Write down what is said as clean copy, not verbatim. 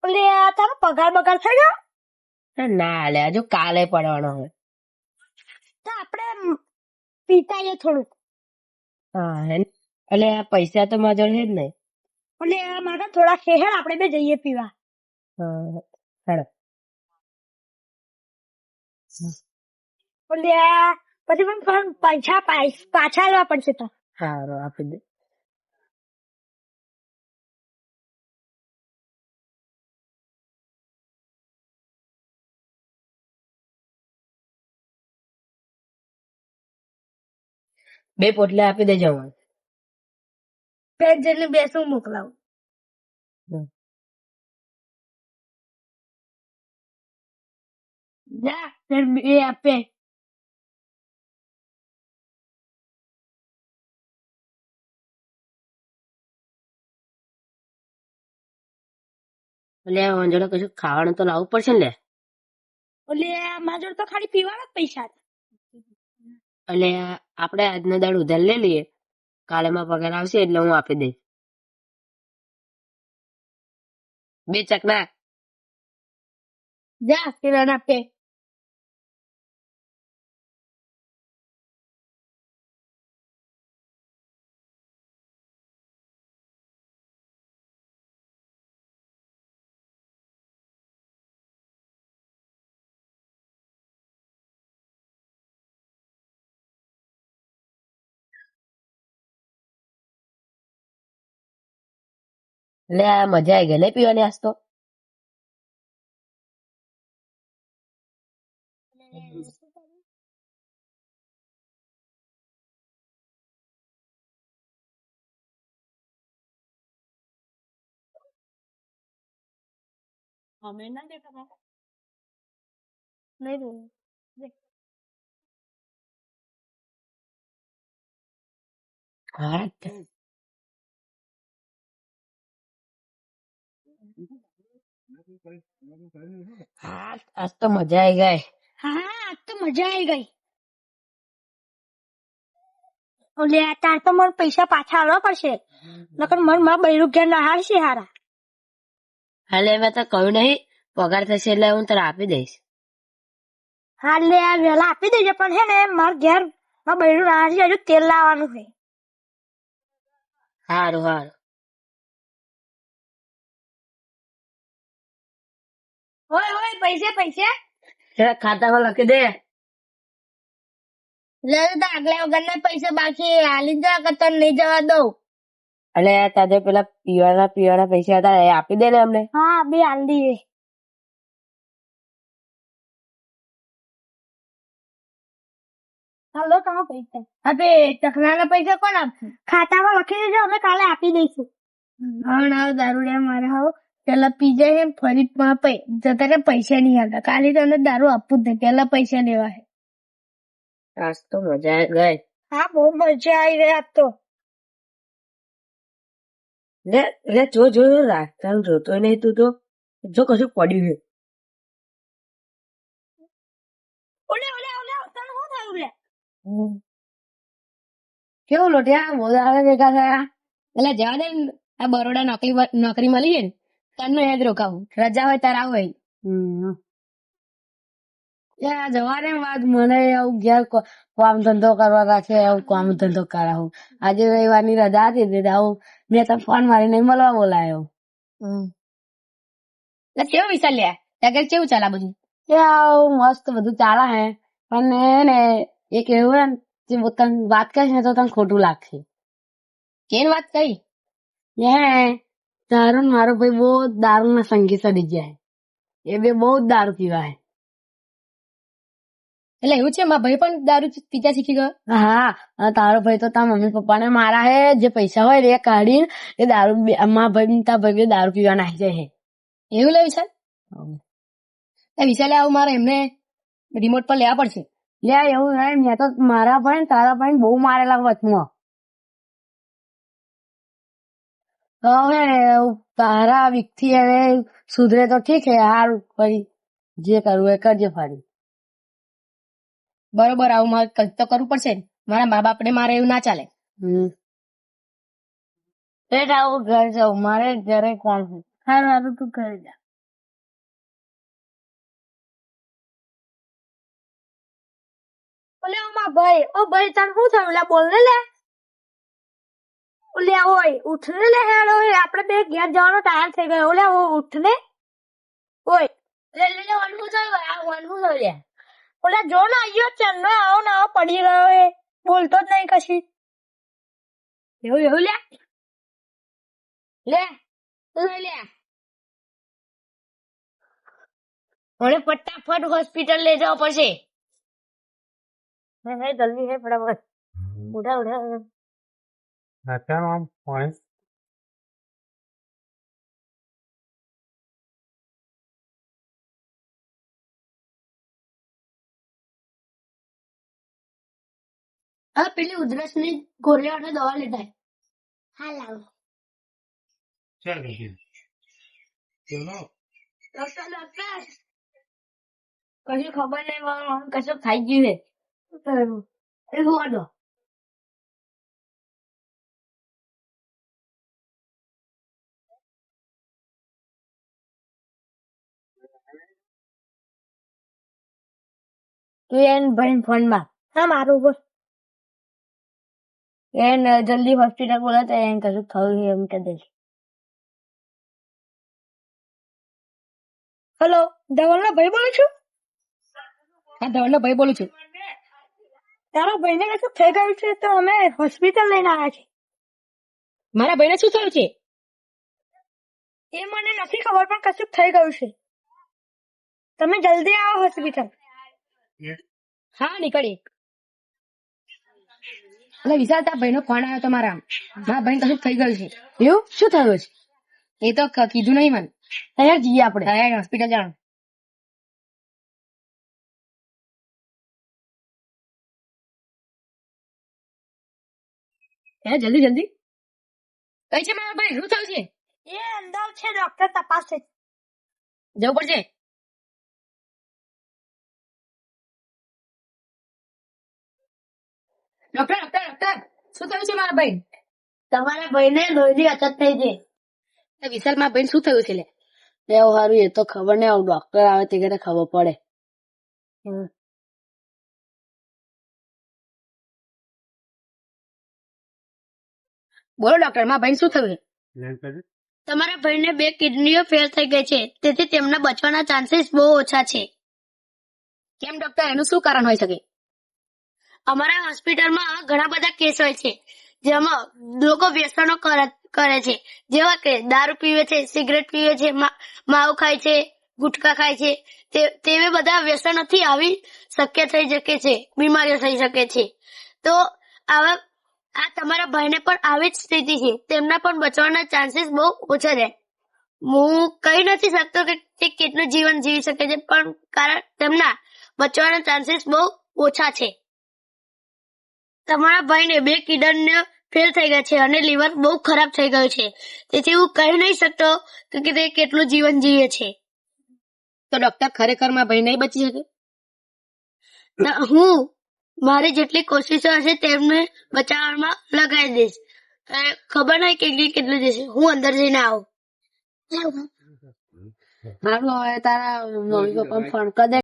એટલે તારો પગાર બગાર થઈ ગયો? ના લે, હજુ કાલે પડવાનો હોય. તો આપણે પીતાઈએ થોડુંક. હા એટલે આ પૈસા તો મારા જોડે છે જ નહીં. એટલે મારે થોડા શહેર આપણે બે જઈએ પીવા. હા હેડો. એટલે પછી પણ પૈસા પાછા આવવા પડશે તો. સારું આપી દે. બે પોટલા આપી દેજો મને. પેટ જેટલી બેસું મોકલાવું. જા એ આપે. એટલે જોડે કશું ખાવાનું તો લાવવું પડશે ને. એટલે મારા જોડે તો ખાલી પીવાના જ પૈસા હતા. એટલે આપણે આજનો દાડ ઉધાર લઈ લઈએ, કાલે માં પગાર આવશે એટલે હું આપી દઈશ. 2 ચકના. જા કિરણ આપે. એટલે આ મજા આવી ગઈ ને પીવાની આજ તો. અમે ના દેખા નહીં. હા આજ તો મજા આવી ગઈ. હા આજ તો મજા આવી ગઈ. એટલે તાર તો મને પૈસા પાછા આવવા પડશે, નકર મને મારા બૈરું ઘેર ના હારશે હારા. એટલે મેં તો કહ્યું નહીં, પગાર થશે એટલે હું તને આપી દઈશ. હા એટલે આ વહેલા આપી દેજે, પણ હે ને મારા ઘેર મારા બૈરું ના હારશે, હજુ તેલ લાવવાનું છે. સારું સારું. હોય પૈસા ખાતામાં લખી દે. આગલા વગરના પૈસા બાકી હાલી જવા કરતા નહીં જવા દઉં. એટલે તારે પેલા પીવાના પૈસા હતા એ આપી દે ને અમને. હા બે હાલ દઈએ. હાલો તમે પૈસા આપે. ચકનાના પૈસા કોણ આપશે? ખાતામાં લખી દેજો, અમે કાલે આપી દઈશું. હવે દારૂ લે મારે હવે પેલા પી જાય ફરી જતા પૈસા નહીં આવતા. કાલે તમને દારૂ આપવું જ નહીં, પેલા પૈસા લેવા છે. આજ તો મજા આવી ગઈ. હા બહુ મજા આવી ગઈ આજ તો. લે જો રાખતા જોતો નહીં તું તો. જો કશું પડ્યું છે. ઓલે તને શું થયું લે? કેવું લોટિયા મોદાળા ભેગા થયા. એટલે જવા દે, આ બરોડા નોકરી મળી છે ને તને યાદ રોકાવું. રજા હોય તાર આવું હોય. જવા દે વાત, મને આવું ઘેર કામ ધંધો કરવા રાખે, આવું કામ ધંધો કરાવું. આજે રવિવારની રજા હતી આવું મેં તો ફોન મારીને મળવા બોલાયો. કેવું વિચાર લ્યા ત્યાં કેવું ચાલે બધું? મસ્ત બધું ચાલે હે, પણ ને એક એવું હે ને તને વાત કહીશ ને તો તને ખોટું લાગશે. કેમ વાત કહી? તારો મારો ભાઈ બહુ દારૂ ના સંગીત ચડી ગયા. એ બે બહુ દારૂ પીવા હે. એટલે એવું છે મારા ભાઈ પણ દારૂ પીતા શીખી ગયો? હા, તારો ભાઈ તો તારા મમ્મી પપ્પા ને મારા હે, જે પૈસા હોય એ કાઢી એ દારૂ મારા ભાઈ તારા ભાઈ દારૂ પીવા નાખી જાય. એવું લે વિશાલ? વિશાલે આવું મારે એમને રિમોટ પર લેવા પડશે. લે એવું નહીં, મેં તો મારા ભાઈ તારા ભાઈ બહુ મારેલા વચમાં. હવે તારા વિકથી હવે સુધરે તો ઠીક હે. હારું ફરી જે કરવું એ કરજે ફરી. બરોબર, આવું મારે તો કરવું પડશે ને, મારા મા બાપ ને મારે એવું ના ચાલે. આવું ઘર જાઉં, મારે ઘરે કોણ? સારું તું ઘરે જા. ઓલે ઓમાં ભાઈ ઓ ભાઈ તને શું થયું લે બોલ ને લે ઓલે ઓય ઉઠ ને લે હેડો આપણે બે ઘેર જવાનો ટાઈમ થઈ ગયો ઓલે ઉઠ ને ઓય લે લે લે વન શું થયું આ વન શું થયું લે ઓલે જો ને આયો ચંદો આવો ને આવો પડી ગયો એ બોલતો જ નહીં કશી એવું એવું લે લે લે મને ફટાફટ હોસ્પિટલ લઈ જવા પડશે હે જલ્દી હે ફટાફટ ઉઠા ઉઠા અત્યારે આમ પોઈન્ટ હા પેલી ઉધરસ ની ગોળીઓ અને દવા લેતા હા લાવો ચાલ ચલો ડોક્ટર ડોક્ટર કશું ખબર નહીં મારું કશું ખાઈ ગયું છે શું થયું એ જોવા દો તું એને ભાઈ ફોન માં હા મારું બોલ એને જલ્દી હોસ્પિટલ બોલાતા એને કશું થયું છે એમ કે દે હેલો ધવલના ભાઈ બોલું છું હા ધવલનો ભાઈ બોલું છું તારા ભાઈને કશું થઈ ગયું છે તો અમે હોસ્પિટલ લઈને આવ્યા છે મારા ભાઈને શું થયું છે એ મને નથી ખબર પણ કશું થઈ ગયું છે તમે જલ્દી આવો હોસ્પિટલ હા નીકળી એટલે વિશાલ તારા ભાઈનો ફોન આવ્યો તમારા મારા ભાઈ કશું થઈ ગયું છે એવું શું થયું છે એ તો કીધું નહીં મને અહીંયા જઈએ આપણે હોસ્પિટલ જવાનું હે જલ્દી જલ્દી કઈ છે મારા ભાઈ શું થયું છે એ અંદર છે ડોક્ટર તપાસે જવું પડશે ડોક્ટર ડોક્ટર ડોક્ટર શું થયું છે મારા ભાઈ તમારા ભાઈને લોહીની અછત થઈ છે વિશાલ મારા ભાઈ શું થયું છે લે એવું સારું એ તો ખબર નહીં આવું ડોક્ટર આવે તે ઘરે ખબર પડે બોલો ડોક્ટર મારા ભાઈ શું થયું તમારા ભાઈને 2 કિડનીઓ ફેલ થઈ ગઈ છે તેથી તેમના બચવાના ચાન્સીસ બહુ ઓછા છે કેમ ડોક્ટર એનું શું કારણ હોઈ શકે અમારા હોસ્પિટલમાં ઘણા બધા કેસ હોય છે જેમાં લોકો વ્યસનો કરે છે જેવા કે દારૂ પીવે છે સિગરેટ પીવે છે માવો ખાય છે ગુટખા ખાય છે તેવા બધા વ્યસનોથી આવી શક્ય થઈ શકે છે બીમારીઓ થઈ શકે છે તો આ તમારા ભાઈને પણ આવી જ સ્થિતિ છે તેમના પણ બચવાના ચાન્સીસ બહુ ઓછા છે હું કહી નથી શકતો કે તે કેટલું જીવન જીવી શકે છે પણ કારણ તેમના બચવાના ચાન્સીસ બહુ ઓછા છે તમારા ભાઈને 2 કિડનીઓ ફેલ થઈ ગયા છે અને લીવર બહુ ખરાબ થઈ ગયું છે તેથી હું કહી નહીં શકતો કે તે કેટલું જીવન જીવે છે તો ડોક્ટર ખરેખર મારા ભાઈ નહીં બચી શકે હું મારી જેટલી કોશિશો હશે તેમને બચાવવામાં લગાવી દઈશ ખબર નહીં કેટલી જશે હું અંદર જઈને આવું મારું હવે તારા મમ્મી પપ્પા ફોન કરી દે